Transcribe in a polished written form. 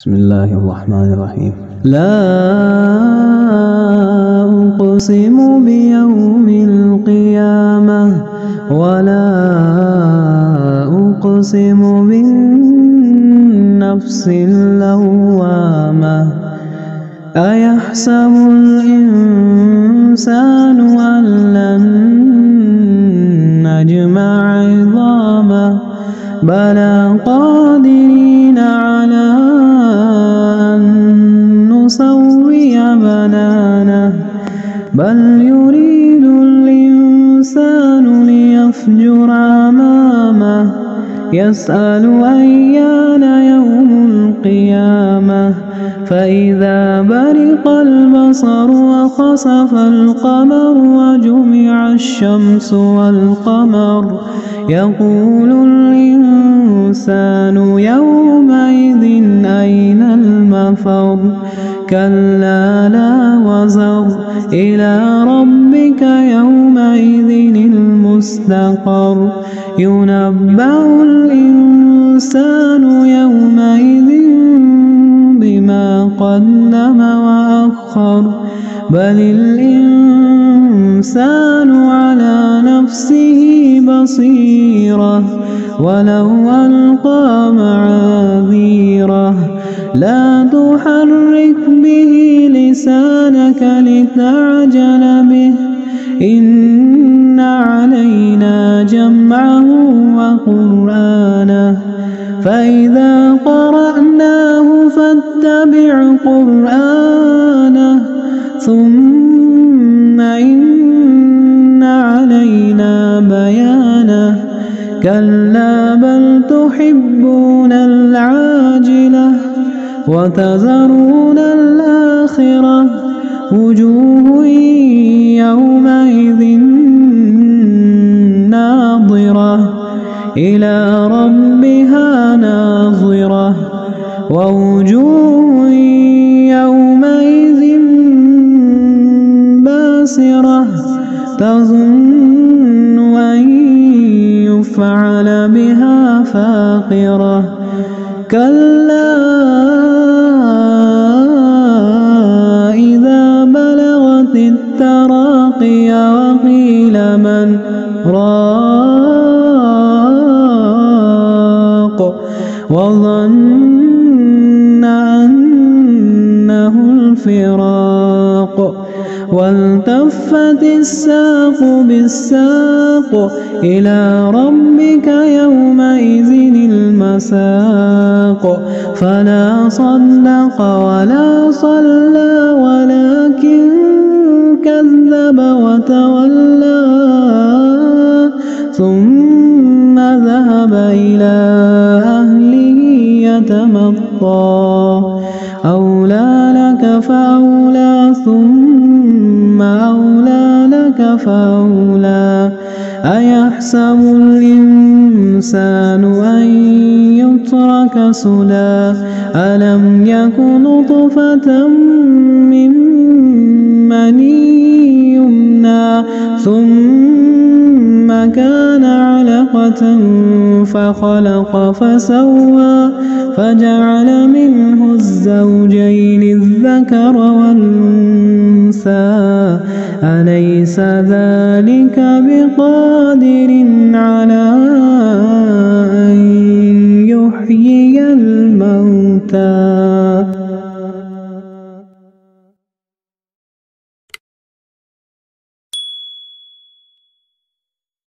بسم الله الرحمن الرحيم. لا أقسم بيوم القيامة ولا أقسم بالنفس اللوامة أيحسب الإنسان أن لن نجمع عظامه بلى قادرين على أن نسوي بنانه بل يريد الإنسان ليفجر أمامه يسأل أيان يوم القيامة فإذا برق البصر وخسف القمر وجمع الشمس والقمر يقول الإنسان يومئذ أين المفر كلا لا وزر إلى ربك يومئذ المستقر ينبأ الإنسان يومئذ بما قدم وأخر بل الإنسان على نفسه بصيرة ولو ألقى معاذيره لا تحرك به لسانك لتعجل به إن علينا جمعه وقرآنه فإذا قرأناه فاتبع قرآنه ثم إن علينا بيانه كلا بل تحبون العاجلة وتذرون الآخرة وجوه يومئذ ناظرة إلى ربها ناظرة ووجوه يومئذ باسرة تظن أن يفعل بها فاقرة كلا إذا بلغت التراقي وقيل من راق وظن أنه الفراق والتفت الساق بالساق إلى ربك يومئذ المساق فلا صدق ولا صلى ولكن كذب وتولى ثم ذهب إلى أهله يتمطى أولى لك فأولى ثم أولى لك فأولى أيحسب الإنسان أن يترك سدى ألم يك نطفة من مني يمنى ثم كان علقة فخلق فسوى فجعل منه الزوجين الذكر والأنثى أليس ذلك بقادر على أن يحيي الموتى